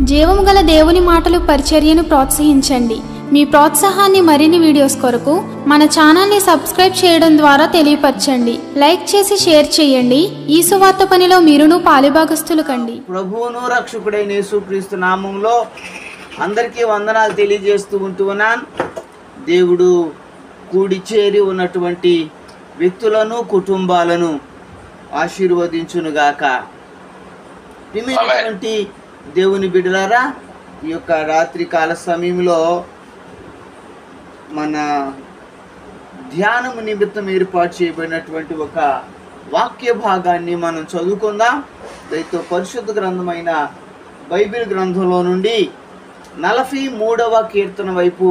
జీవము గల దేవుని మాటలు పరిచర్యను ప్రోత్సహించండి. మీ ప్రోత్సాహాన్ని మరిన్ని వీడియోస్ కొరకు మన ఛానల్ని సబ్స్క్రైబ్ చేయడం ద్వారా తెలియపరచండి. లైక్ చేసి షేర్ చేయండి. ఈ సువార్త పనిలో మీరును పాలుభాగస్తులు కండి. ప్రభువును రక్షకుడైన యేసుక్రీస్తు నామంలో అందరికీ వందనాలు తెలియజేస్తూ ఉంటున్నాను. దేవుడు కూడి చేరి ఉన్నటువంటి వ్యక్తులను కుటుంబాలను ఆశీర్వదించునుగాక. ప్రియమైనటువంటి దేవుని బిడ్డలారా, ఈ యొక్క రాత్రి కాల సమయంలో మన ధ్యానము నిమిత్తం ఏర్పాటు చేయబడినటువంటి ఒక వాక్య భాగాన్ని మనం చదువుకుందాం. దయతో పరిశుద్ధ గ్రంథమైన బైబిల్ గ్రంథంలో నుండి 43వ కీర్తన వైపు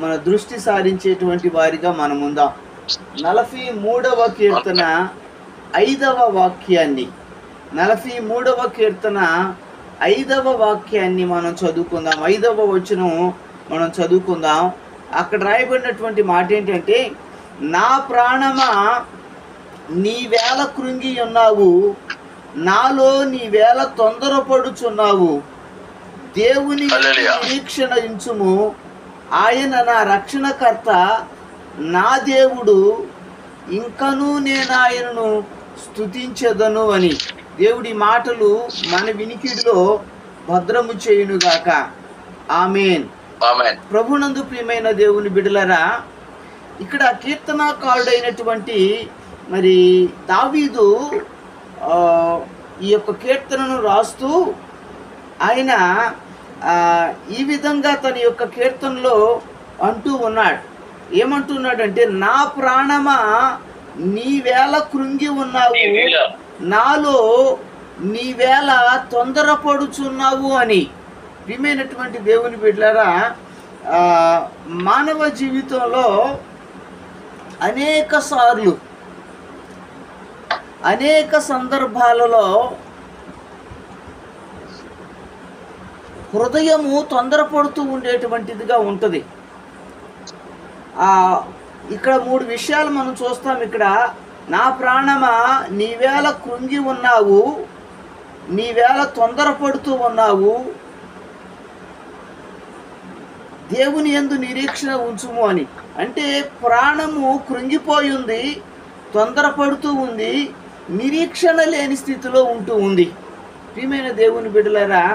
మన దృష్టి సారించేటువంటి వారిగా మనం ఉందాం. 43వ కీర్తన 5వ వాక్యాన్ని 43వ కీర్తన 5వ వాక్యాన్ని మనం చదువుకుందాం. 5వ వచనం మనం చదువుకుందాం. అక్కడ రాయబడినటువంటి మాట ఏంటంటే, నా ప్రాణమా నీవేళ కృంగి ఉన్నావు, నాలో నీవేళ తొందరపడుచున్నావు. దేవుని నిరీక్షణ ఇంచుము, ఆయన నా రక్షణకర్త, నా దేవుడు, ఇంకనూ నేను ఆయనను స్తుతించెదను అని దేవుడి మాటలు మన వినికిడిలో భద్రము చేయునుగాక. ఆమేన్. ప్రభునందు ప్రియమైన దేవుని బిడ్డలారా, ఇక్కడ కీర్తనాకారుడైనటువంటి మరి దావీదు ఈ యొక్క కీర్తనను రాస్తూ ఆయన ఈ విధంగా తన యొక్క కీర్తనలో అంటూ ఉన్నాడు. ఏమంటున్నాడంటే, నా ప్రాణమా నీవేళ కృంగి ఉన్నావు, నాలో నీవేళ తొందరపడుచున్నావు అని. ప్రియమైనటువంటి దేవుని బిడ్డలారా, మానవ జీవితంలో అనేక సార్లు అనేక సందర్భాలలో హృదయము తొందరపడుతూ ఉండేటువంటిదిగా ఉంటుంది. ఇక్కడ 3 విషయాలు మనం చూస్తాం. ఇక్కడ నా ప్రాణమా నీవేళ కృంగి ఉన్నావు, నీవేళ తొందరపడుతూ ఉన్నావు, దేవుని యందు నిరీక్షణ ఉంచుము అని. అంటే ప్రాణము కృంగిపోయి ఉంది, తొందరపడుతూ ఉంది, నిరీక్షణ లేని స్థితిలో ఉంటూ ఉంది. ప్రియమైన దేవుని బిడ్డలారా,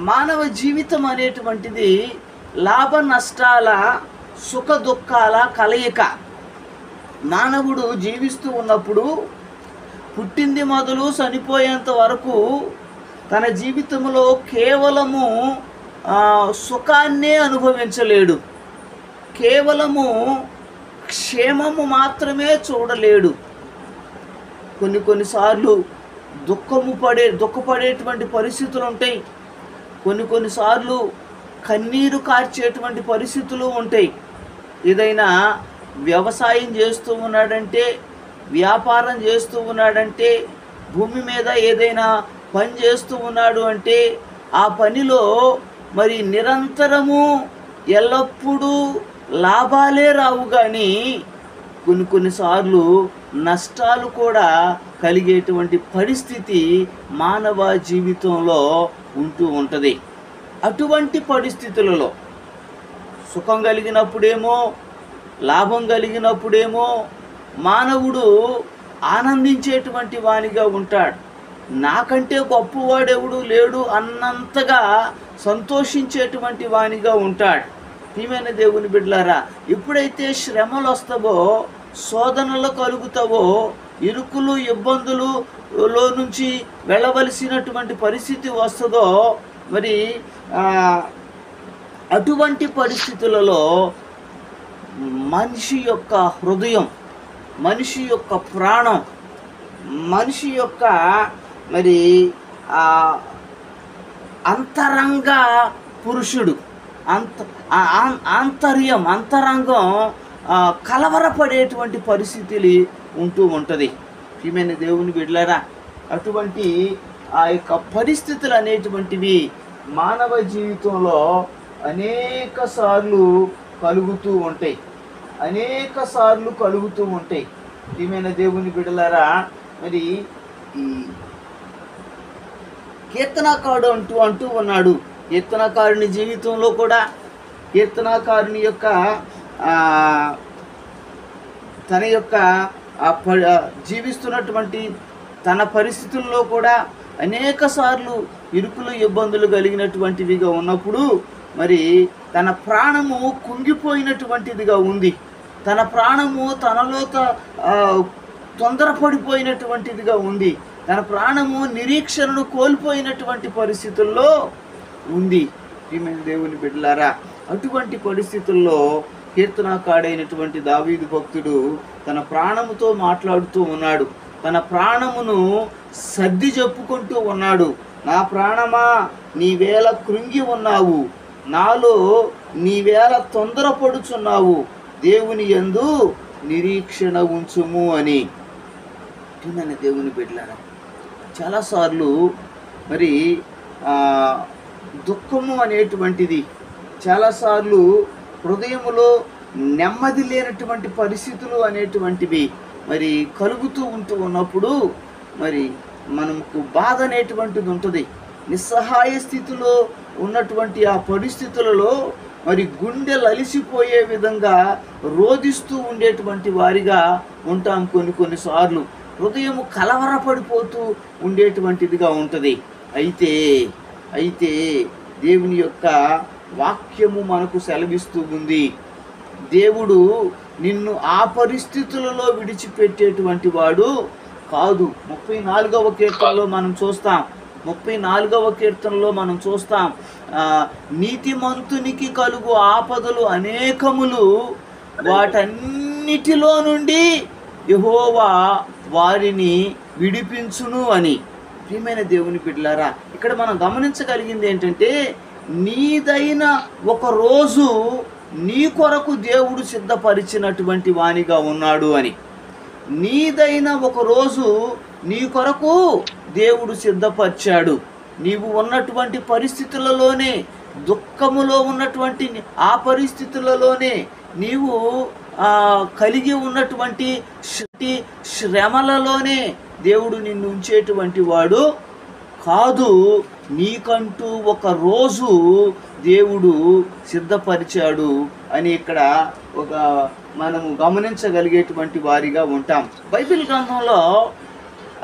మానవ జీవితం అనేటువంటిది లాభ నష్టాల సుఖ దుఃఖాల కలయిక. మానవుడు జీవిస్తూ ఉన్నప్పుడు పుట్టింది మొదలు చనిపోయేంత వరకు తన జీవితంలో కేవలము సుఖాన్నే అనుభవించలేడు, కేవలము క్షేమము మాత్రమే చూడలేడు. కొన్నిసార్లు దుఃఖపడేటువంటి పరిస్థితులు ఉంటాయి. కొన్నిసార్లు కన్నీరు కార్చేటువంటి పరిస్థితులు ఉంటాయి. ఏదైనా వ్యవసాయం చేస్తూ ఉన్నాడంటే, వ్యాపారం చేస్తూ ఉన్నాడంటే, భూమి మీద ఏదైనా పని చేస్తూ ఉన్నాడు అంటే ఆ పనిలో మరి నిరంతరము ఎల్లప్పుడూ లాభాలే రావు, కానీ కొన్నిసార్లు నష్టాలు కూడా కలిగేటువంటి పరిస్థితి మానవ జీవితంలో ఉంటూ ఉంటుంది. అటువంటి పరిస్థితులలో సుఖం కలిగినప్పుడేమో, లాభం కలిగినప్పుడేమో మానవుడు ఆనందించేటువంటి వానిగా ఉంటాడు. నాకంటే గొప్పవాడెవడు లేడు అన్నంతగా సంతోషించేటువంటి వానిగా ఉంటాడు. ప్రియమైన దేవుని బిడ్డలారా, ఎప్పుడైతే శ్రమలు వస్తావో, శోధనలు కలుగుతావో, ఇరుకులు ఇబ్బందులలో నుంచి వెళ్ళవలసినటువంటి పరిస్థితి వస్తుందో, మరి అటువంటి పరిస్థితులలో మనిషి యొక్క హృదయం, మనిషి యొక్క ప్రాణం, మనిషి యొక్క మరి అంతరంగ పురుషుడు, అంతరంగం కలవరపడేటువంటి పరిస్థితులు ఉంటూ ఉంటుంది. ప్రియమైన దేవుని బిడ్డలారా, అటువంటి ఆ యొక్క పరిస్థితులు అనేటువంటివి మానవ జీవితంలో అనేక సార్లు కలుగుతూ ఉంటాయి. ప్రియమైన దేవుని బిడ్డలారా, మరి కీర్తనాకారుడు అంటూ ఉన్నాడు. కీర్తనాకారుని జీవితంలో కూడా కీర్తనాకారుని యొక్క తన యొక్క జీవిస్తున్నటువంటి తన పరిస్థితుల్లో కూడా అనేక సార్లు ఇరుకులు ఇబ్బందులు కలిగినటువంటివిగా ఉన్నప్పుడు మరి తన ప్రాణము కుంగిపోయినటువంటిదిగా ఉంది. తన ప్రాణము తనలో తొందరపడిపోయినటువంటిదిగా ఉంది. తన ప్రాణము నిరీక్షణను కోల్పోయినటువంటి పరిస్థితుల్లో ఉంది. ప్రియమైన దేవుని బిడ్డలారా, అటువంటి పరిస్థితుల్లో కీర్తనాకారుడైనటువంటి దావీదు భక్తుడు తన ప్రాణముతో మాట్లాడుతూ ఉన్నాడు. తన ప్రాణమును సర్ది చెప్పుకుంటూ ఉన్నాడు. నా ప్రాణమా, నీవేళ కృంగి ఉన్నావు, నాలో నీవేళ తొందరపడుచున్నావు, దేవుని యందు నిరీక్షణ ఉంచుము అని. ప్రియమైన దేవుని బిడ్డలారా, చాలాసార్లు మరి దుఃఖము అనేటువంటిది చాలాసార్లు హృదయములో నెమ్మది లేనటువంటి పరిస్థితులు అనేటువంటివి మరి కలుగుతూ ఉన్నప్పుడు మరి మనకు బాధ అనేటువంటిది ఉంటుంది. నిస్సహాయ స్థితిలో ఉన్నటువంటి ఆ పరిస్థితులలో మరి గుండెలు అలిసిపోయే విధంగా రోధిస్తూ ఉండేటువంటి వారిగా ఉంటాం. కొన్నిసార్లు హృదయము కలవరపడిపోతూ ఉండేటువంటిదిగా ఉంటుంది. అయితే దేవుని యొక్క వాక్యము మనకు సెలవిస్తూ ఉంది, దేవుడు నిన్ను ఆ పరిస్థితులలో విడిచిపెట్టేటువంటి వాడు కాదు. 34వ కీర్తనలో మనం చూస్తాం నీతిమంతునికి కలుగు ఆపదలు అనేకములు, వాటన్నిటిలో నుండి యెహోవా వారిని విడిపించును అని. ప్రియమైన దేవుని బిడ్డలారా, ఇక్కడ మనం గమనించగలిగింది ఏంటంటే, నీదైన ఒక రోజు నీ కొరకు దేవుడు సిద్ధపరిచినటువంటి వానిగా ఉన్నాడు అని. నీదైన ఒక రోజు నీ కొరకు దేవుడు సిద్ధపరిచాడు. నీవు ఉన్నటువంటి పరిస్థితులలోనే, దుఃఖములో ఉన్నటువంటి ఆ పరిస్థితులలోనే, నీవు కలిగి ఉన్నటువంటి శ్రమలలోనే దేవుడు నిన్ను ఉంచేటువంటి వాడు కాదు. నీకంటూ ఒక రోజు దేవుడు సిద్ధపరిచాడు అని ఇక్కడ మనము గమనించగలిగేటువంటి వారిగా ఉంటాం. బైబిల్ గ్రంథంలో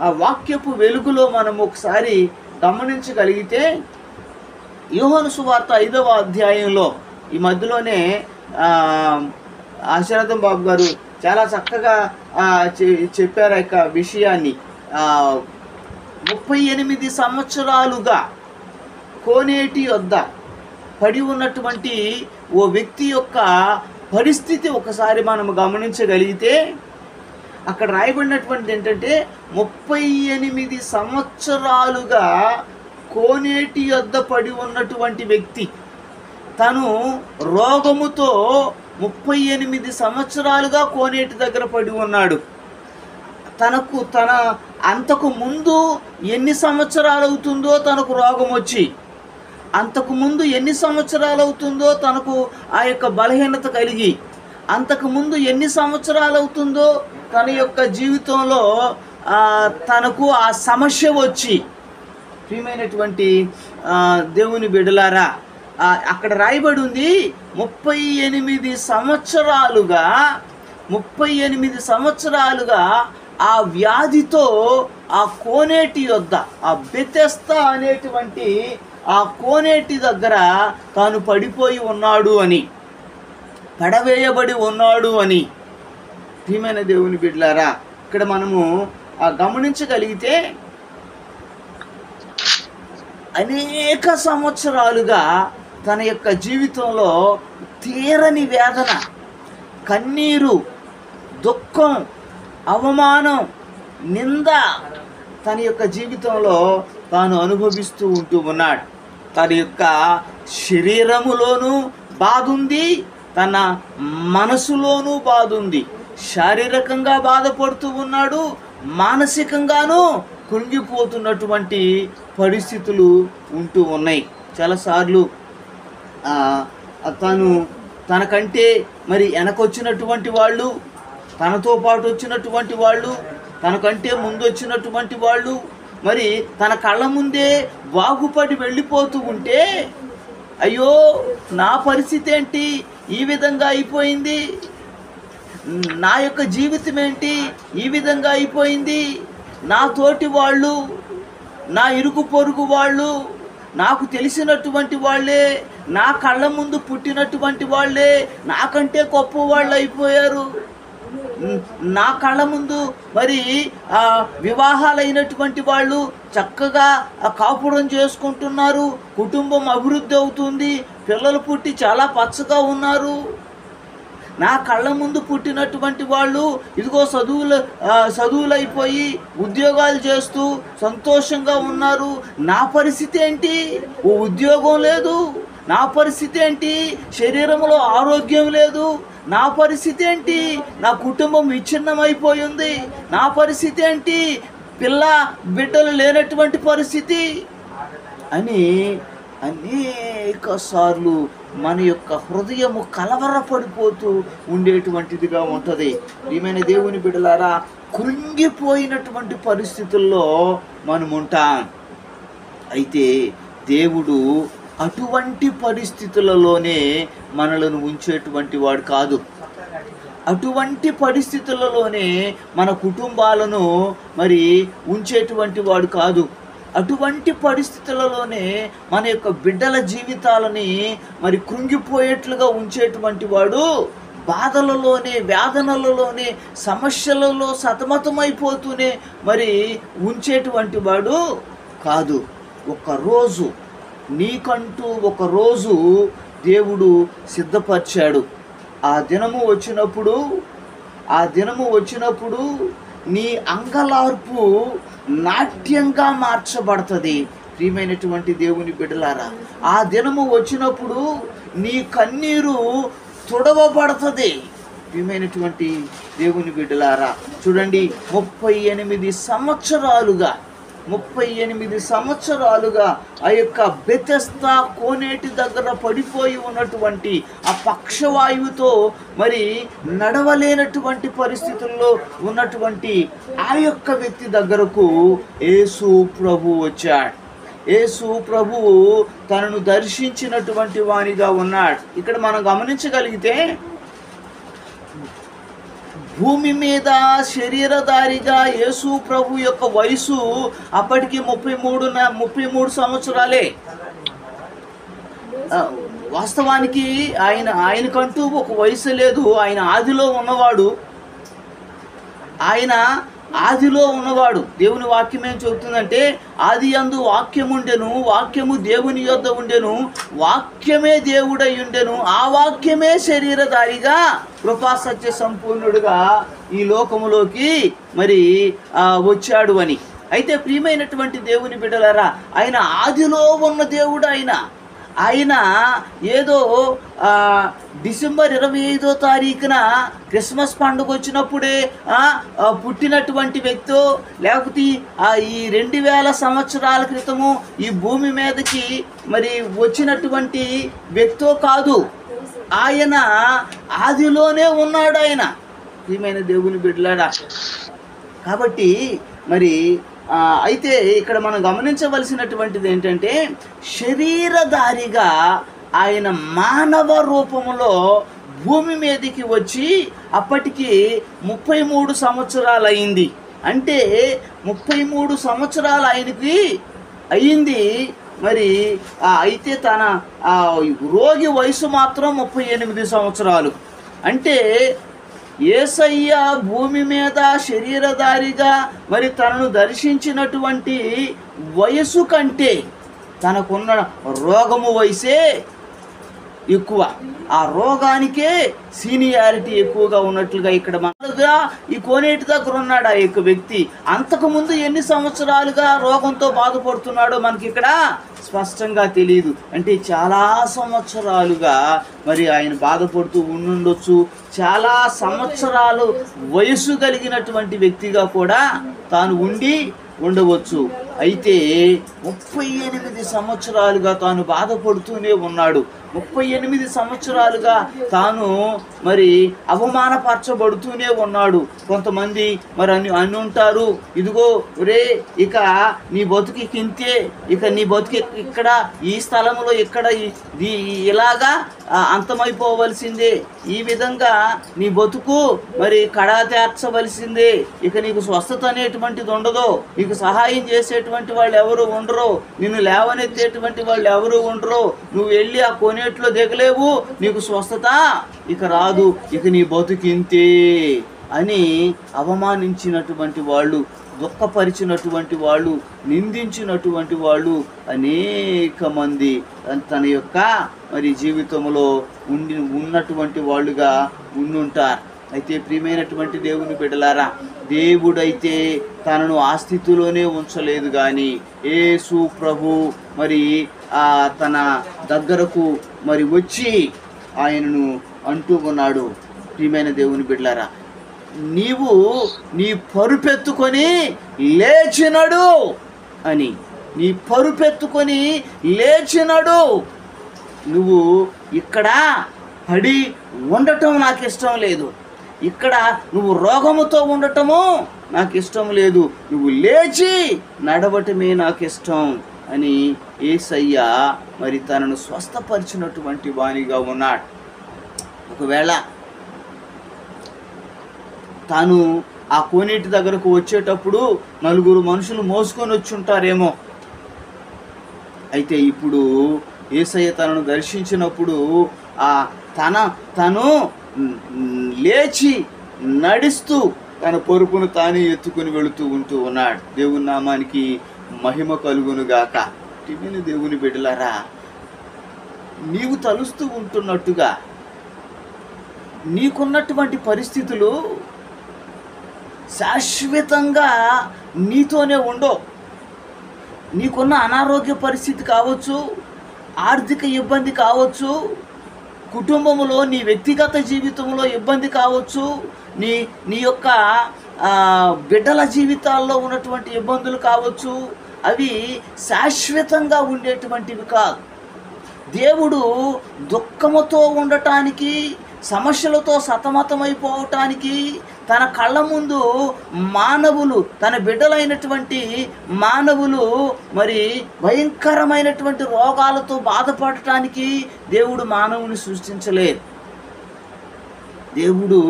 ఆ వాక్యపు వెలుగులో మనం ఒకసారి గమనించగలిగితే, యోహాను సువార్త 5వ అధ్యాయంలో ఈ మధ్యలోనే ఆశీర్వాదం బాబు గారు చాలా చక్కగా చెప్పారు యొక్క విషయాన్ని. 38 సంవత్సరాలుగా కోనేటి వద్ద పడి ఉన్నటువంటి ఓ వ్యక్తి యొక్క పరిస్థితి ఒకసారి మనం గమనించగలిగితే, అక్కడ రాయబడినటువంటిది ఏంటంటే, 38 సంవత్సరాలుగా కోనేటి వద్ద పడి ఉన్నటువంటి వ్యక్తి, తను రోగముతో 38 సంవత్సరాలుగా కోనేటి దగ్గర పడి ఉన్నాడు. అంతకు ముందు ఎన్ని సంవత్సరాలు అవుతుందో తనకు రోగం వచ్చి, అంతకుముందు ఎన్ని సంవత్సరాలు అవుతుందో తనకు ఆ యొక్క బలహీనత కలిగి, అంతకుముందు ఎన్ని సంవత్సరాలు అవుతుందో తన యొక్క జీవితంలో తనకు ఆ సమస్య వచ్చి. ప్రియమైనటువంటి దేవుని బిడ్డలారా, అక్కడ రాయబడి ఉంది 38 సంవత్సరాలుగా ఆ వ్యాధితో ఆ కోనేటి వద్ద, ఆ బెతెస్దా అనేటువంటి ఆ కోనేటి దగ్గర తాను పడిపోయి ఉన్నాడు అని, పడవేయబడి ఉన్నాడు అని. ప్రియమైన దేవుని బిడ్డలారా, ఇక్కడ మనము గమనించగలిగితే, అనేక సంవత్సరాలుగా తన యొక్క జీవితంలో తీరని వేదన, కన్నీరు, దుఃఖం, అవమానం, నింద తన యొక్క జీవితంలో తాను అనుభవిస్తూ ఉన్నాడు. తన యొక్క శరీరములోనూ బాధ ఉంది, తన మనసులోనూ బాధ ఉంది. శారీరకంగా బాధపడుతూ ఉన్నాడు, మానసికంగానూ కృంగిపోతున్నటువంటి పరిస్థితులు ఉంటూ ఉన్నాయి. చాలాసార్లు తనకంటే మరి వెనకొచ్చినటువంటి వాళ్ళు, తనతో పాటు వచ్చినటువంటి వాళ్ళు, తనకంటే ముందు వచ్చినటువంటి వాళ్ళు, మరి తన కళ్ళ ముందే బాగుపడి వెళ్ళిపోతూ ఉంటే, అయ్యో నా పరిస్థితి ఏంటి, ఈ విధంగా అయిపోయింది, నా యొక్క జీవితం ఏంటి ఈ విధంగా అయిపోయింది, నా తోటి వాళ్ళు, నా ఇరుగు పొరుగు వాళ్ళు, నాకు తెలిసినటువంటి వాళ్ళే, నా కళ్ళ ముందు పుట్టినటువంటి వాళ్ళే నాకంటే గొప్ప వాళ్ళు అయిపోయారు, నా కళ్ళ ముందు మరి వివాహాలైనటువంటి వాళ్ళు చక్కగా కాపురం చేసుకుంటున్నారు, కుటుంబం అభివృద్ధి అవుతుంది, పిల్లలు పుట్టి చాలా పచ్చగా ఉన్నారు, నా కళ్ళ ముందు పుట్టినటువంటి వాళ్ళు ఇదిగో చదువులైపోయి ఉద్యోగాలు చేస్తూ సంతోషంగా ఉన్నారు, నా పరిస్థితి ఏంటి, ఓ ఉద్యోగం లేదు, నా పరిస్థితి ఏంటి, శరీరంలో ఆరోగ్యం లేదు, నా పరిస్థితి ఏంటి, నా కుటుంబం విచ్ఛిన్నమైపోయింది, నా పరిస్థితి ఏంటి, బిడ్డలు లేనటువంటి పరిస్థితి అని అనేక సార్లు మన యొక్క హృదయము కలవరపడిపోతూ ఉండేటువంటిదిగా ఉంటుంది. ప్రియమైన దేవుని బిడ్డలారా, కృంగిపోయినటువంటి పరిస్థితుల్లో మనం ఉంటాం. అయితే దేవుడు అటువంటి పరిస్థితులలోనే మనలను ఉంచేటువంటి వాడు కాదు. అటువంటి పరిస్థితులలోనే మన కుటుంబాలను మరి ఉంచేటువంటి వాడు కాదు. అటువంటి పరిస్థితులలోనే మన యొక్క బిడ్డల జీవితాలని మరి కృంగిపోయేట్లుగా ఉంచేటువంటి వాడు బాధలలోనే, వేదనలలోనే, సమస్యలలో సతమతమైపోతూనే మరి ఉంచేటువంటి వాడు కాదు. ఒకరోజు నీకంటూ ఒకరోజు దేవుడు సిద్ధపరిచాడు. ఆ దినము వచ్చినప్పుడు నీ అంగలార్పు నాట్యంగా మార్చబడుతుంది. ప్రియమైనటువంటి దేవుని బిడ్డలారా, ఆ దినము వచ్చినప్పుడు నీ కన్నీరు తుడవబడుతుంది. ప్రియమైనటువంటి దేవుని బిడ్డలారా, చూడండి, 38 సంవత్సరాలుగా ఆ యొక్క బెతెస్దా కోనేటి దగ్గర పడిపోయి ఉన్నటువంటి ఆ పక్షవాయువుతో మరి నడవలేనటువంటి పరిస్థితుల్లో ఉన్నటువంటి ఆ యొక్క వ్యక్తి దగ్గరకు యేసు ప్రభువు వచ్చాడు. యేసు ప్రభువు తనను దర్శించినటువంటి వానిగా ఉన్నాడు. ఇక్కడ మనం గమనించగలిగితే భూమి మీద శరీరధారిగా యేసు ప్రభు యొక్క వయసు అప్పటికి 33 సంవత్సరాలే. వాస్తవానికి ఆయనకంటూ ఒక వయసు లేదు. ఆయన ఆదిలో ఉన్నవాడు. దేవుని వాక్యం ఏం చెబుతుందంటే, ఆది యందు వాక్యముండెను, వాక్యము దేవుని యొద్ద ఉండెను, వాక్యమే దేవుడై ఉండెను, ఆ వాక్యమే శరీరధారిగా కృపా సత్య సంపూర్ణుడుగా ఈ లోకములోకి మరి వచ్చాడు అని. అయితే ప్రియమైనటువంటి దేవుని బిడ్డలారా, ఆయన ఆదిలో ఉన్న దేవుడు. ఆయన ఏదో డిసెంబర్ 25వ తారీఖున క్రిస్మస్ పండుగ వచ్చినప్పుడే పుట్టినటువంటి వ్యక్తో, లేకపోతే ఈ 2000 సంవత్సరాల క్రితము ఈ భూమి మీదకి మరి వచ్చినటువంటి వ్యక్తో కాదు. ఆయన ఆదిలోనే ఉన్నాడు. ఆయన ప్రియమైన దేవుని బిడ్డలారా, కాబట్టి మరి అయితే ఇక్కడ మనం గమనించవలసినటువంటిది ఏంటంటే, శరీరధారిగా ఆయన మానవ రూపంలో భూమి మీదకి వచ్చి అప్పటికి 33 సంవత్సరాలు అయింది. అంటే 33 సంవత్సరాలు ఆయనకి అయింది. మరి అయితే తన రోగి వయసు మాత్రం 38 సంవత్సరాలు. అంటే యేసయ్య భూమి మీద శరీరధారిగా మరి తనను దర్శించినటువంటి వయసు కంటే తనకున్న రోగము వయసే ఎక్కువ. ఆ రోగానికే సీనియారిటీ ఎక్కువగా ఉన్నట్లుగా ఇక్కడ మనగా ఈ కోనేటి దగ్గర ఉన్నాడు ఆ యొక్క వ్యక్తి. అంతకుముందు ఎన్ని సంవత్సరాలుగా రోగంతో బాధపడుతున్నాడో మనకి ఇక్కడ స్పష్టంగా తెలియదు. అంటే చాలా సంవత్సరాలుగా మరి ఆయన బాధపడుతూ ఉండుండొచ్చు. చాలా సంవత్సరాలు వయసు కలిగినటువంటి వ్యక్తిగా కూడా తాను ఉండవచ్చు. అయితే 38 సంవత్సరాలుగా తాను బాధపడుతూనే ఉన్నాడు. 38 సంవత్సరాలుగా తాను మరి అవమానపరచబడుతూనే ఉన్నాడు. కొంతమంది మరి అని ఉంటారు, ఇదిగో రే ఇక నీ బతుకి కింతే, ఇక నీ బతుకి ఇక్కడ ఈ స్థలంలో ఇక్కడ ఇలాగా అంతమైపోవలసిందే, ఈ విధంగా నీ బతుకు మరి కడా తీర్చవలసిందే, ఇక నీకు స్వస్థత అనేటువంటిది ఉండదు, నీకు సహాయం చేసేటువంటి వాళ్ళు ఎవరు ఉండరు, నిన్ను లేవనెత్తేటువంటి వాళ్ళు ఎవరు ఉండరు, నువ్వు వెళ్ళి ఆ కోనేట్లో దిగలేవు, నీకు స్వస్థత ఇక రాదు, ఇక నీ బతుకింతే అని అవమానించినటువంటి వాళ్ళు, దుఃఖపరిచినటువంటి వాళ్ళు, నిందించినటువంటి వాళ్ళు అనేక మంది తన యొక్క మరి జీవితంలో ఉన్నటువంటి వాళ్ళుగా ఉండుంటారు. అయితే ప్రియమైనటువంటి దేవుని బిడ్డలారా, దేవుడైతే తనను ఆ స్థితిలోనే ఉంచలేదు, కానీ యేసు ప్రభు మరి తన దగ్గరకు మరి వచ్చి ఆయనను అంటూ ఉన్నాడు, ప్రియమైన దేవుని బిడ్డలారా, నీవు నీ పరుపెత్తుకొని లేచినడు అని. నీ పరుపెత్తుకొని లేచినడు. నువ్వు ఇక్కడ పడి ఉండటం నాకు ఇష్టం లేదు, ఇక్కడ నువ్వు రోగముతో ఉండటము నాకు ఇష్టం లేదు, నువ్వు లేచి నడవటమే నాకు ఇష్టం అని యేసయ్య మరి తనను స్వస్థపరిచినటువంటి వానిగా ఉన్నాడు. ఒకవేళ తాను ఆ కోనేటి దగ్గరకు వచ్చేటప్పుడు 4 మనుషులు మోసుకొని వచ్చి ఉంటారేమో. అయితే ఇప్పుడు యేసయ్య తనను దర్శించినప్పుడు తను లేచి నడుస్తూ తన పొరుపును తానే ఎత్తుకుని వెళుతూ ఉంటూ ఉన్నాడు. దేవుని నామానికి మహిమ కలుగునుగాక. టిమిని దేవుని బిడ్డలారా, నీవు తలుస్తూ ఉంటున్నట్టుగా నీకున్నటువంటి పరిస్థితులు శాశ్వతంగా నీతోనే ఉండవు. నీకున్న అనారోగ్య పరిస్థితి కావచ్చు, ఆర్థిక ఇబ్బంది కావచ్చు, కుటుంబంలో నీ వ్యక్తిగత జీవితంలో ఇబ్బంది కావచ్చు, నీ యొక్క బిడ్డల జీవితాల్లో ఉన్నటువంటి ఇబ్బందులు కావచ్చు, అవి శాశ్వతంగా ఉండేటువంటివి కాదు. దేవుడు దుఃఖముతో ఉండటానికి, సమస్యలతో సతమతమైపోవటానికి తన కళ్ళ ముందు మానవులు, తన బిడ్డలైనటువంటి మానవులు మరి భయంకరమైనటువంటి రోగాలతో బాధపడటానికి దేవుడు మానవుని సృష్టించలేదు. దేవుడు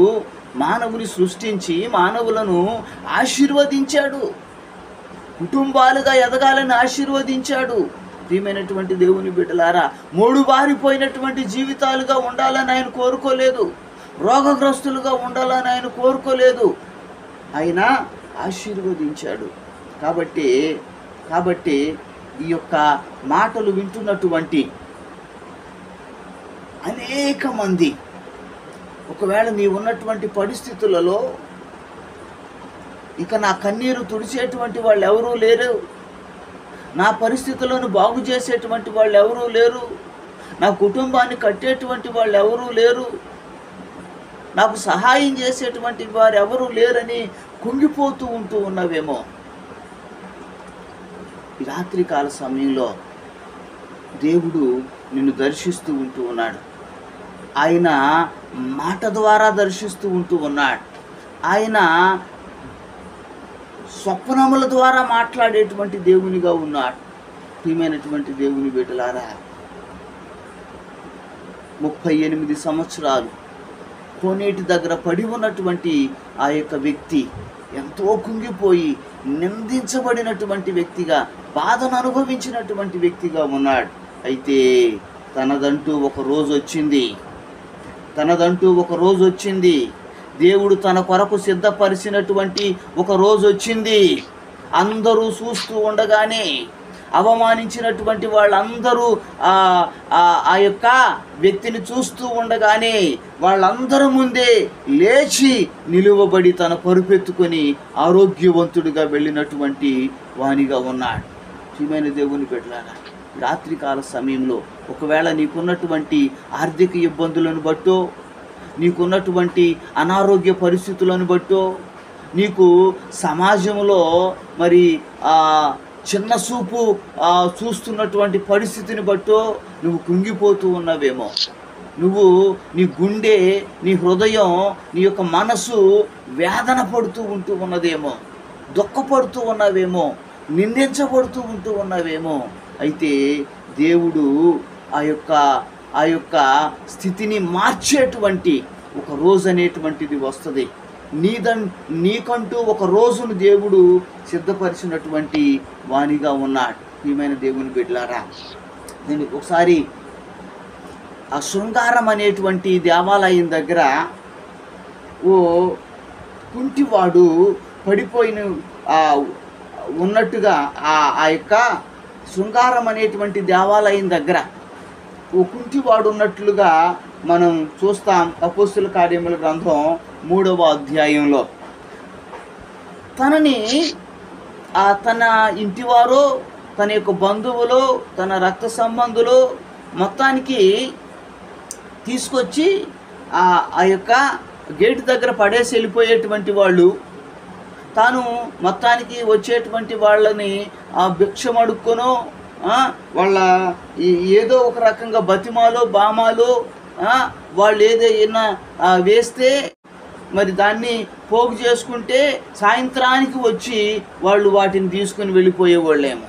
మానవుని సృష్టించి మానవులను ఆశీర్వదించాడు, కుటుంబాలుగా ఎదగాలని ఆశీర్వదించాడు. ప్రియమైనటువంటి దేవుని బిడ్డలారా, మూడుబారిపోయినటువంటి జీవితాలుగా ఉండాలని ఆయన కోరుకోలేదు, రోగగ్రస్తులుగా ఉండాలని ఆయన కోరుకోలేదు, ఆయన ఆశీర్వదించాడు. కాబట్టి ఈ యొక్క మాటలు వింటున్నటువంటి అనేక మంది, ఒకవేళ నీ ఉన్నటువంటి పరిస్థితులలో ఇక నా కన్నీరు తుడిచేటువంటి వాళ్ళు ఎవరూ లేరు, నా పరిస్థితులను బాగు చేసేటువంటి వాళ్ళు ఎవరూ లేరు, నా కుటుంబాన్ని కట్టేటువంటి వాళ్ళు ఎవరూ లేరు, నాకు సహాయం చేసేటువంటి వారు ఎవరూ లేరని కుంగిపోతూ ఉంటూ ఉన్నవేమో. ఈ రాత్రికాల సమయంలో దేవుడు నిన్ను దర్శిస్తూ ఉంటూ ఉన్నాడు. ఆయన మాట ద్వారా దర్శిస్తూ ఉంటూ ఉన్నాడు. ఆయన స్వప్నముల ద్వారా మాట్లాడేటువంటి దేవునిగా ఉన్నాడు. ప్రియమైనటువంటి దేవుని బిడ్డలారా, 38 సంవత్సరాలు కోనేటి దగ్గర పడి ఉన్నటువంటి ఆ యొక్క వ్యక్తి ఎంతో కుంగిపోయి నిందించబడినటువంటి వ్యక్తిగా, బాధను అనుభవించినటువంటి వ్యక్తిగా ఉన్నాడు. అయితే తనదంటూ ఒక రోజు వచ్చింది, దేవుడు తన కొరకు సిద్ధపరిచినటువంటి ఒక రోజు వచ్చింది. అందరూ చూస్తూ ఉండగానే, అవమానించినటువంటి వాళ్ళందరూ ఆ యొక్క వ్యక్తిని చూస్తూ ఉండగానే వాళ్ళందరి ముందే లేచి నిలువబడి తన పరుపెత్తుకొని ఆరోగ్యవంతుడిగా వెళ్ళినటువంటి వానిగా ఉన్నాడు. ప్రియమైన దేవుని బిడ్డలారా, రాత్రికాల సమయంలో ఒకవేళ నీకున్నటువంటి ఆర్థిక ఇబ్బందులను బట్టో, నీకున్నటువంటి అనారోగ్య పరిస్థితులను బట్టో, నీకు సమాజంలో మరి చిన్న చూపు చూస్తున్నటువంటి పరిస్థితిని బట్టో నువ్వు కుంగిపోతూ ఉన్నావేమో. నువ్వు నీ గుండె, నీ హృదయం, నీ యొక్క మనసు వేదన పడుతూ ఉన్నదేమో, దుఃఖపడుతూ ఉన్నావేమో, నిందించబడుతూ ఉన్నావేమో. అయితే దేవుడు ఆ యొక్క స్థితిని మార్చేటువంటి ఒక రోజు అనేటువంటిది వస్తుంది. నీకంటూ ఒక రోజును దేవుడు సిద్ధపరిచినటువంటి వానిగా ఉన్నాడు. ప్రియమైన దేవుని బిడ్డలారా, నేను ఒకసారి ఆ శృంగారం అనేటువంటి దేవాలయం దగ్గర ఓ కుంటివాడు పడిపోయిన ఉన్నట్టుగా ఆ యొక్క శృంగారం అనేటువంటి దేవాలయం దగ్గర ఓ కుంటివాడు ఉన్నట్లుగా మనం చూస్తాం. అపోస్తుల కార్యముల గ్రంథం 3వ అధ్యాయంలో తనని తన ఇంటివారు, తన యొక్క బంధువులు, తన రక్త సంబంధులు మొత్తానికి తీసుకొచ్చి ఆ యొక్క గేటు దగ్గర పడేసి వెళ్ళిపోయేటువంటి వాళ్ళు, తాను మొత్తానికి వచ్చేటువంటి వాళ్ళని భిక్షం అడుక్కొనో వాళ్ళ ఏదో ఒక రకంగా బతిమాలో బామాలో వాళ్ళు ఏదైనా వేస్తే మరి దాన్ని పోగు చేసుకుంటే సాయంత్రానికి వచ్చి వాళ్ళు వాటిని తీసుకుని వెళ్ళిపోయేవాళ్ళేమో.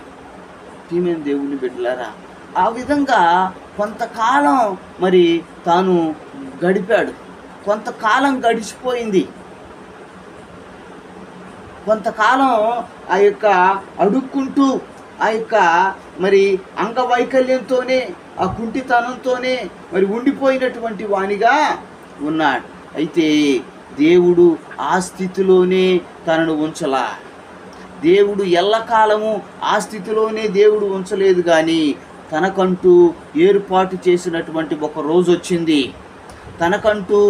ప్రియమైన దేవుని బిడ్డలారా, ఆ విధంగా కొంతకాలం మరి తాను గడిపాడు. కొంతకాలం గడిచిపోయింది. కొంతకాలం ఆ యొక్క అడుక్కుంటూ ఆ యొక్క మరి అంగవైకల్యంతోనే, ఆ కుంటితనంతోనే మరి ఉండిపోయినటువంటి వానిగా ఉన్నాడు. అయితే దేవుడు ఆ స్థితిలోనే తనను ఉంచలా. దేవుడు ఎల్లకాలము ఆ స్థితిలోనే దేవుడు ఉంచలేదు, కానీ తనకంటూ ఏర్పాటు చేసినటువంటి ఒక రోజు వచ్చింది. తనకంటూ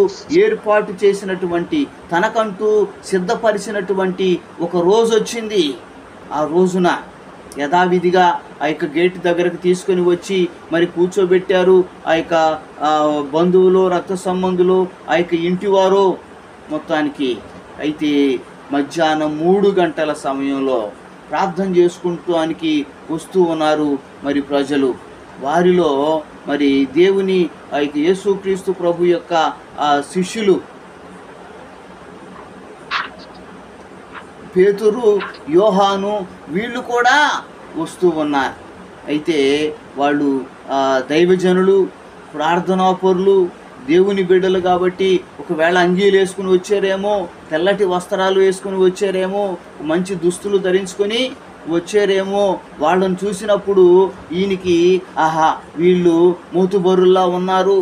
ఏర్పాటు చేసినటువంటి, తనకంటూ సిద్ధపరిచినటువంటి ఒక రోజు వచ్చింది. ఆ రోజున యథావిధిగా ఆ యొక్క గేటు దగ్గరకు తీసుకొని వచ్చి మరి కూర్చోబెట్టారు. ఆ యొక్క బంధువులు, రక్త సంబంధులు, ఆ యొక్క ఇంటివారు మొత్తానికి. అయితే మధ్యాహ్నం 3 గంటల సమయంలో ప్రార్థన చేసుకుంటానికి వస్తూ ఉన్నారు మరి ప్రజలు. వారిలో మరి దేవుని ఆ యొక్క యేసుక్రీస్తు ప్రభు యొక్క శిష్యులు పేతురు, యోహాను వీళ్ళు కూడా వస్తూ ఉన్నారు. అయితే వాళ్ళు దైవజనులు, ప్రార్థనాపరులు, దేవుని బిడ్డలు కాబట్టి ఒకవేళ అంగీలు వేసుకుని వచ్చారేమో, తెల్లటి వస్త్రాలు వేసుకుని వచ్చారేమో, మంచి దుస్తులు ధరించుకొని వచ్చారేమో. వాళ్ళని చూసినప్పుడు ఈయనకి ఆహా వీళ్ళు మోతుబరుల్లా ఉన్నారు,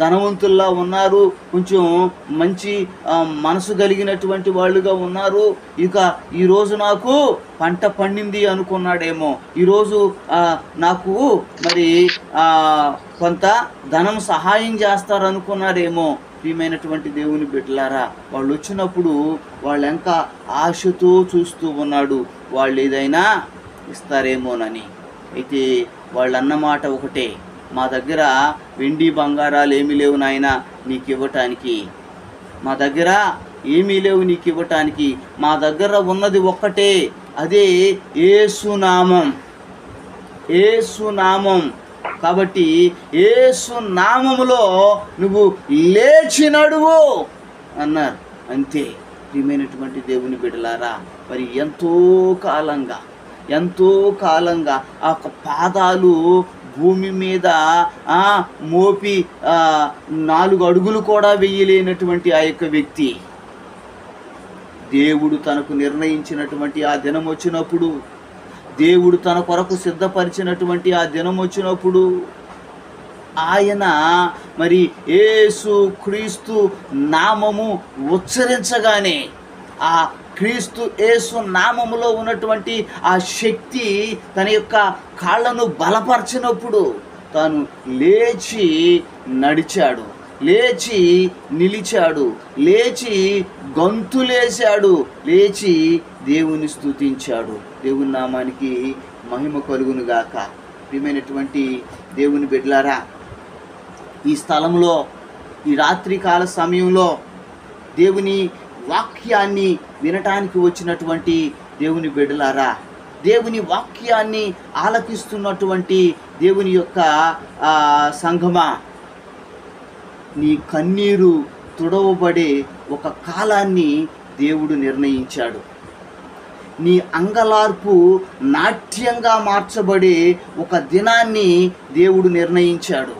ధనవంతుల్లా ఉన్నారు, కొంచెం మంచి మనసు కలిగినటువంటి వాళ్ళుగా ఉన్నారు, ఇక ఈరోజు నాకు పంట పండింది అనుకున్నాడేమో, ఈరోజు నాకు మరి కొంత ధనం సహాయం చేస్తారు అనుకున్నారేమో. ప్రియమైనటువంటి దేవుని బిడ్డలారా, వాళ్ళు వచ్చినప్పుడు వాళ్ళు ఇంకా ఆశతో చూస్తూ ఉన్నాడు, వాళ్ళు ఏదైనా ఇస్తారేమోనని. అయితే వాళ్ళు అన్నమాట ఒకటే, మా దగ్గర వెండి బంగారాలు ఏమీ లేవు నాయన నీకు ఇవ్వటానికి, మా దగ్గర ఏమీ లేవు నీకు ఇవ్వటానికి, మా దగ్గర ఉన్నది ఒక్కటే, అదే యేసునామం. యేసునామం. కాబట్టి యేసు నామములో నువ్వు లేచి నడువు అన్నారు. అంతే. ప్రియమైనటువంటి దేవుని బిడ్డలారా, మరి ఎంతో కాలంగా ఆ పాదాలు భూమి మీద మోపి 4 అడుగులు కూడా వేయలేనటువంటి ఆ యొక్క వ్యక్తి, దేవుడు తనకు నిర్ణయించినటువంటి ఆ దినం వచ్చినప్పుడు, దేవుడు తన కొరకు సిద్ధపరిచినటువంటి ఆ దినం వచ్చినప్పుడు, ఆయన మరి యేసు క్రీస్తు నామము ఉచ్చరించగానే, ఆ క్రీస్తు యేసు నామములో ఉన్నటువంటి ఆ శక్తి తన యొక్క కాళ్ళను బలపరిచినప్పుడు తాను లేచి నడిచాడు, లేచి నిలిచాడు, లేచి గంతులేశాడు, లేచి దేవుని స్తుతించాడు. దేవుని నామానికి మహిమ కలుగును గాక. ప్రియమైనటువంటి దేవుని బిడ్డలారా, ఈ స్థలంలో ఈ రాత్రికాల సమయంలో దేవుని వాక్యాన్ని వినటానికి వచ్చినటువంటి దేవుని బిడ్డలారా, దేవుని వాక్యాన్ని ఆలకిస్తున్నటువంటి దేవుని యొక్క సంఘమా, నీ కన్నీరు తుడవబడే ఒక కాలాన్ని దేవుడు నిర్ణయించాడు. నీ అంగలార్పు నాట్యంగా మార్చబడే ఒక దినాన్ని దేవుడు నిర్ణయించాడు.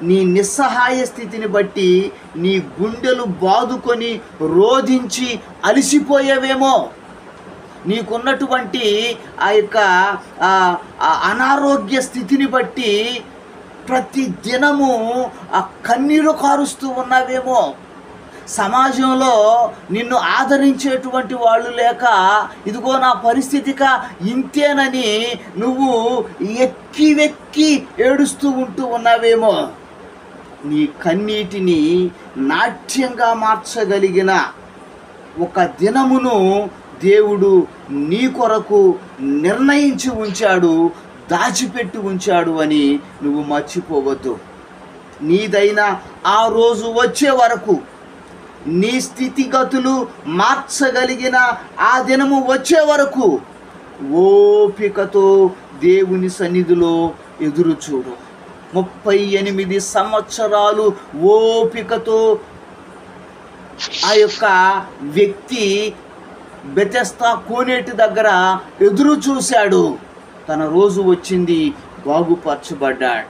నీ నిస్సహాయ స్థితిని బట్టి నీ గుండెలు బాదుకొని రోధించి అలసిపోయేవేమో, నీకున్నటువంటి ఆ యొక్క అనారోగ్య స్థితిని బట్టి ప్రతి దినము ఆ కన్నీరు కారుస్తూ ఉన్నావేమో, సమాజంలో నిన్ను ఆదరించేటువంటి వాళ్ళు లేక ఇదిగో నా పరిస్థితిక ఇంతేనని నువ్వు ఎక్కి వెక్కి ఏడుస్తూ ఉంటూ ఉన్నావేమో, నీ కన్నీటిని నాట్యంగా మార్చగలిగిన ఒక దినమును దేవుడు నీ కొరకు నిర్ణయించి ఉంచాడు, దాచిపెట్టి ఉంచాడు అని నువ్వు మర్చిపోవద్దు. నీదైనా ఆ రోజు వచ్చే వరకు, నీ స్థితిగతులు మార్చగలిగిన ఆ దినము వచ్చే వరకు ఓపికతో దేవుని సన్నిధిలో ఎదురు చూడు. 38 సంవత్సరాలు ఓపికతో ఆ యొక్క వ్యక్తి బెతెస్దా కోనేటి దగ్గర ఎదురు చూశాడు. తన రోజు వచ్చింది, బాగుపరచబడ్డాడు.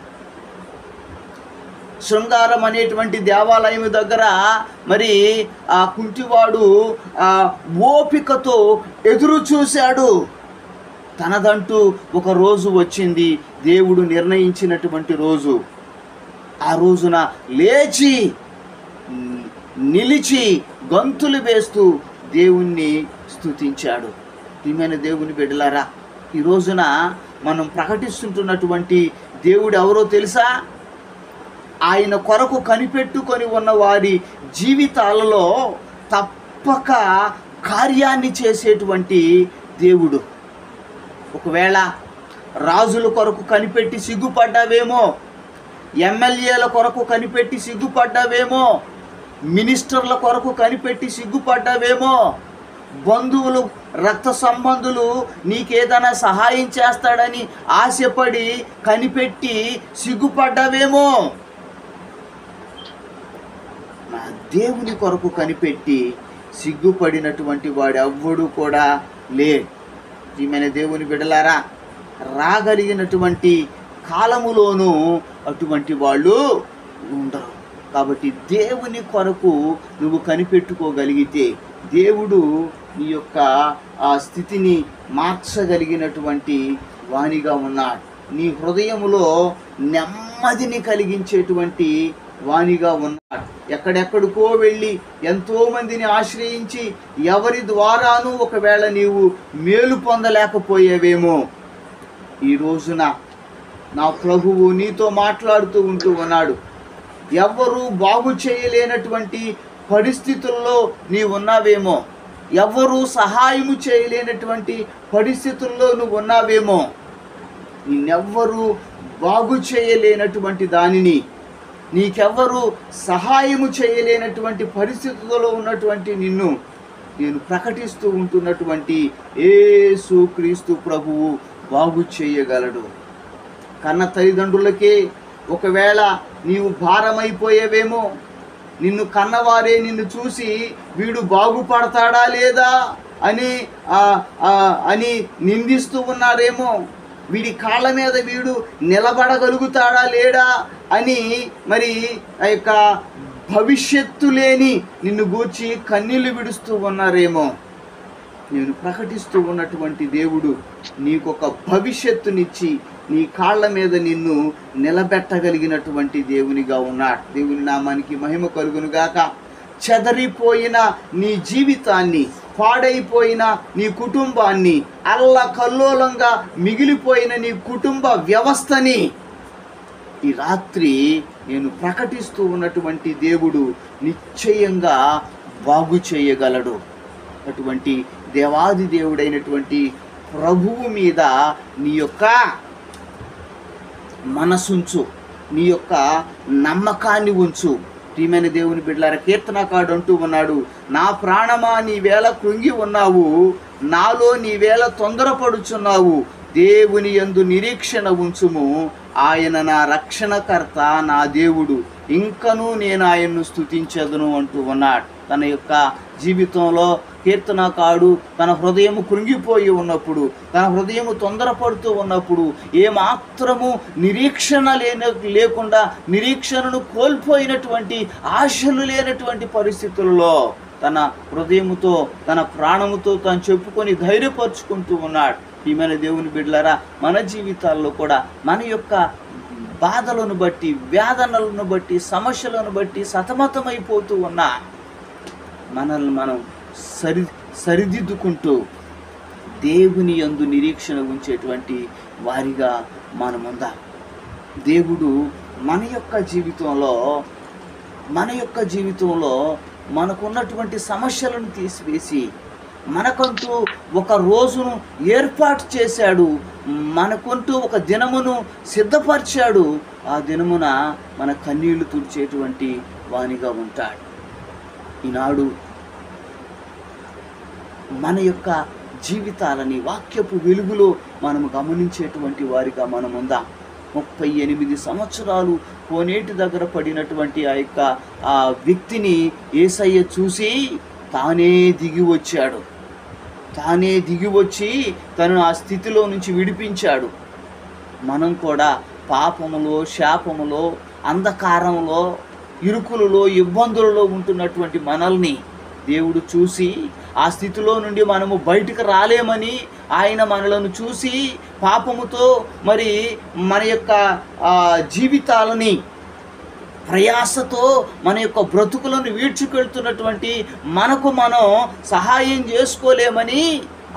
శృంగారం అనేటువంటి దేవాలయం దగ్గర మరి ఆ కుంటివాడు ఓపికతో ఎదురు చూశాడు. తనదంటూ ఒక రోజు వచ్చింది, దేవుడు నిర్ణయించినటువంటి రోజు. ఆ రోజున లేచి నిలిచి గంతులు వేస్తూ దేవుణ్ణి స్తుతించాడు. ప్రియమైన దేవుని బిడ్డలారా, ఈ రోజున మనం ప్రకటిస్తుంటున్నటువంటి దేవుడు ఎవరో తెలుసా? ఆయన కొరకు కనిపెట్టుకొని ఉన్న వారి జీవితాలలో తప్పక కార్యాన్ని చేసేటువంటి దేవుడు. ఒకవేళ రాజుల కొరకు కనిపెట్టి సిగ్గుపడ్డావేమో, ఎమ్మెల్యేల కొరకు కనిపెట్టి సిగ్గుపడ్డావేమో, మినిస్టర్ల కొరకు కనిపెట్టి సిగ్గుపడ్డావేమో, బంధువులు రక్త సంబంధులు నీకేదైనా సహాయం చేస్తాడని ఆశపడి కనిపెట్టి సిగ్గుపడ్డావేమో, నా దేవుని కొరకు కనిపెట్టి సిగ్గుపడినటువంటి వాడు ఎవ్వడు కూడా లేడు. ఈమెన దేవుని బిడ్డలారా, రాగలిగినటువంటి కాలములోనూ అటువంటి వాళ్ళు ఉండరు. కాబట్టి దేవుని కొరకు నువ్వు కనిపెట్టుకోగలిగితే దేవుడు నీ యొక్క ఆ స్థితిని మార్చగలిగినటువంటి వానిగా ఉన్నాడు. నీ హృదయములో నెమ్మదిని కలిగించేటువంటి వానిగా ఉన్నాడు. ఎక్కడెక్కడికో వెళ్ళి ఎంతోమందిని ఆశ్రయించి ఎవరి ద్వారానూ ఒకవేళ నీవు మేలు పొందలేకపోయేవేమో, ఈ రోజున నా ప్రభువు నీతో మాట్లాడుతూ ఉంటూ ఉన్నాడు. ఎవ్వరూ బాగు చేయలేనటువంటి పరిస్థితుల్లో నీవు ఉన్నావేమో, ఎవ్వరూ సహాయము చేయలేనటువంటి పరిస్థితుల్లో నువ్వు ఉన్నావేమో, నిన్నెవ్వరూ బాగు చేయలేనటువంటి దానిని, నీకెవ్వరూ సహాయము చేయలేనటువంటి పరిస్థితుల్లో ఉన్నటువంటి నిన్ను నేను ప్రకటిస్తూ ఉంటున్నటువంటి యేసుక్రీస్తు ప్రభువు బాగు చేయగలడు. కన్న తల్లిదండ్రులకే ఒకవేళ నీవు భారమైపోయేవేమో, నిన్ను కన్నవారే నిన్ను చూసి వీడు బాగుపడతాడా లేదా అని నిందిస్తూ ఉన్నారేమో, వీడి కాళ్ళ మీద వీడు నిలబడగలుగుతాడా లేడా అని మరి ఆ యొక్క భవిష్యత్తు లేని నిన్ను గూర్చి కన్నీళ్లు విడుస్తూ ఉన్నారేమో. నేను ప్రకటిస్తూ ఉన్నటువంటి దేవుడు నీకొక భవిష్యత్తునిచ్చి నీ కాళ్ళ మీద నిన్ను నిలబెట్టగలిగినటువంటి దేవునిగా ఉన్నాడు. దేవుని నామానికి మహిమ కలుగునుగాక. చెదరిపోయిన నీ జీవితాన్ని, పాడైపోయిన నీ కుటుంబాన్ని, అల్లకల్లోలంగా మిగిలిపోయిన నీ కుటుంబ వ్యవస్థని ఈ రాత్రి నేను ప్రకటిస్తూ ఉన్నటువంటి దేవుడు నిశ్చయంగా బాగు చేయగలడు. అటువంటి దేవాది దేవుడైనటువంటి ప్రభువు మీద నీ యొక్క మనసుంచు, నీ యొక్క నమ్మకాన్ని ఉంచు. ప్రియమైన దేవుని బిడ్డలారా, కీర్తనకారుడు అంటూ ఉన్నాడు, నా ప్రాణమా నీవేళ కృంగి ఉన్నావు, నాలో నీవేళ తొందరపడుచున్నావు, దేవుని యందు నిరీక్షణ ఉంచుము, ఆయన నా రక్షణకర్త నా దేవుడు, ఇంకనూ నేను ఆయన్ను స్తుతించదును అంటూ ఉన్నాడు. తన యొక్క జీవితంలో కీర్తనకారుడు తన హృదయం కృంగిపోయి ఉన్నప్పుడు, తన హృదయం తొందరపడుతూ ఉన్నప్పుడు, ఏమాత్రము నిరీక్షణ లేకుండా, నిరీక్షణను కోల్పోయినటువంటి, ఆశలు లేనటువంటి పరిస్థితుల్లో తన హృదయముతో, తన ప్రాణముతో తాను చెప్పుకొని ధైర్యపరుచుకుంటూ ఉన్నాడు. ఈమెన దేవుని బిడ్డలారా, మన జీవితాల్లో కూడా మన యొక్క బాధలను బట్టి, వేదనలను బట్టి, సమస్యలను బట్టి సతమతమైపోతూ ఉన్నా మనల్ని మనం సరిదిద్దుకుంటూ దేవుని యందు నిరీక్షణ ఉంచేటువంటి వారిగా మనముందాం. దేవుడు మన యొక్క జీవితంలో మనకున్నటువంటి సమస్యలను తీసివేసి మనకంటూ ఒక రోజును ఏర్పాటు చేశాడు, మనకంటూ ఒక దినమును సిద్ధపరిచాడు. ఆ దినమున మన కన్నీళ్లు తుడిచేటువంటి వానిగా ఉంటాడు. ఈనాడు మన యొక్క జీవితాలని వాక్యపు వెలుగులో మనం గమనించేటువంటి వారిగా మనం ఉందాం. 38 సంవత్సరాలు కోనేటి దగ్గర పడినటువంటి ఆ వ్యక్తిని యేసయ్య చూసి తానే దిగి వచ్చి తను ఆ స్థితిలో నుంచి విడిపించాడు. మనం కూడా పాపములో, శాపములో, అంధకారంలో, ఇరుకులలో, ఇబ్బందులలో ఉంటున్నటువంటి మనల్ని దేవుడు చూసి ఆ స్థితిలో నుండి మనము బయటకు రాలేమని ఆయన మనలను చూసి పాపముతో మరి మన యొక్క జీవితాలని ప్రయాసతో మన యొక్క బ్రతుకులను వీడ్చుకెళ్తున్నటువంటి మనకు మనం సహాయం చేసుకోలేమని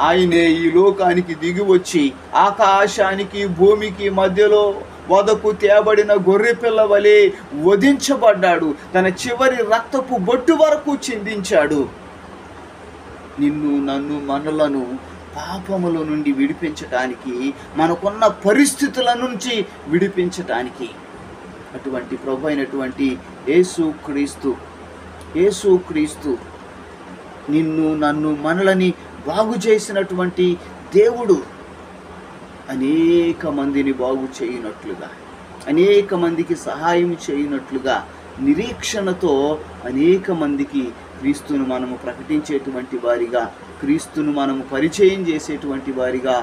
ఆయనే ఈ లోకానికి దిగి వచ్చి ఆకాశానికి భూమికి మధ్యలో వదకు తేబడిన గొర్రె పిల్ల వలె వధించబడ్డాడు. తన చివరి రక్తపు బొట్టు వరకు చిందించాడు. నిన్ను, నన్ను, మనలను పాపముల నుండి విడిపించటానికి, మనకున్న పరిస్థితుల నుంచి విడిపించటానికి అటువంటి ప్రభు అయినటువంటి యేసుక్రీస్తు నిన్ను, నన్ను, మనలని బాగు చేసినటువంటి దేవుడు అనేక మందిని బాగు చేయనట్లుగా, అనేక మందికి సహాయం చేయనట్లుగా, నిరీక్షణతో అనేక మందికి క్రీస్తును మనము ప్రకటించేటువంటి వారిగా, క్రీస్తును మనము పరిచయం చేసేటువంటి వారిగా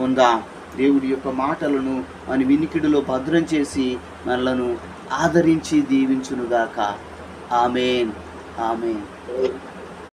ఉందాం. దేవుడి యొక్క మాటలను మన వినికిడిలో భద్రం చేసి మనలను ఆదరించి దీవించునుగాక. ఆమేన్.